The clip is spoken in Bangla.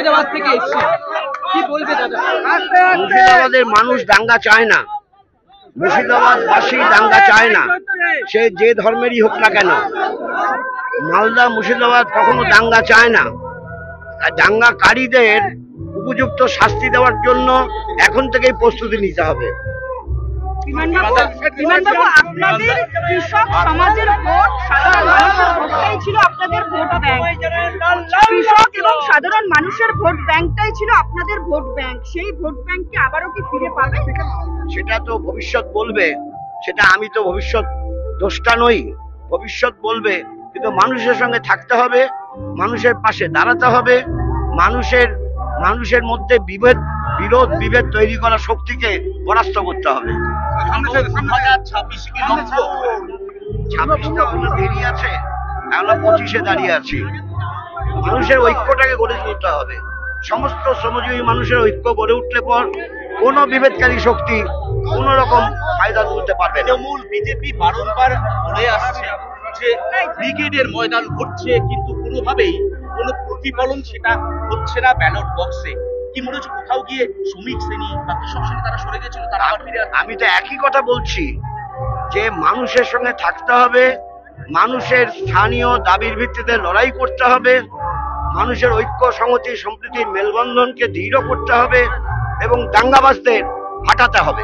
মুর্শিদাবাদ থেকে এসেছে, কি বলবে দাদা? মুর্শিদাবাদের মানুষ দাঙ্গা চায় না, মুর্শিদাবাদবাসী দাঙ্গা চায় না, সে যে ধর্মেরই হোক না কেন। মালদা মুর্শিদাবাদ কখনো দাঙ্গা চায় না। দাঙ্গাকারীদের উপযুক্ত শাস্তি দেওয়ার জন্য এখন থেকেই প্রস্তুতি নিতে হবে। আপনাদের কৃষক সমাজের ভোট, সাধারণ মানুষের ভোটটাই ছিল আপনাদের ভোট ব্যাংক। কৃষক এবং সাধারণ মানুষের ভোট ব্যাংকটাই ছিল আপনাদের ভোট ব্যাংক। সেই ভোট ব্যাংককে আবারও কি ফিরে পাবে? সেটা তো ভবিষ্যৎ বলবে, সেটা আমি তো ভবিষ্যৎ দ্রষ্টা নই, ভবিষ্যৎ বলবে। কিন্তু মানুষের সঙ্গে থাকতে হবে, মানুষের পাশে দাঁড়াতে হবে, মানুষের মধ্যে বিরোধ বিভেদ তৈরি করা শক্তিকে পরাস্ত করতে হবে। 26টা কোনো দেরি আছে, আমরা 25-এ দাঁড়িয়ে আছি। মানুষের ঐক্যটাকে গড়ে তুলতে হবে। সমস্ত শ্রমজীবী মানুষের ঐক্য গড়ে উঠলে পর কোন বিভেদকারী শক্তি কোন রকম ফায়দা তুলতে পারবে না। তৃণমূল বিজেপি বারংবার বলে আসছে যে ব্রিগেডের ময়দান ঘটছে, কিন্তু কোনোভাবেই কোনো প্রতিফলন সেটা হচ্ছে না ব্যালট বক্সে। কি মনে হচ্ছে কোথাও গিয়ে শ্রমিক শ্রেণী বা কৃষক শ্রেণী তারা সরে গেছিল, তারা আবার ফিরে আসছে? আমি তো একই কথা বলছি যে মানুষের সঙ্গে থাকতে হবে, মানুষের স্থানীয় দাবির ভিত্তিতে লড়াই করতে হবে, মানুষের ঐক্য সংহতি সম্প্রীতির মেলবন্ধনকে দৃঢ় করতে হবে এবং দাঙ্গাবাজদের হাঁটাতে হবে।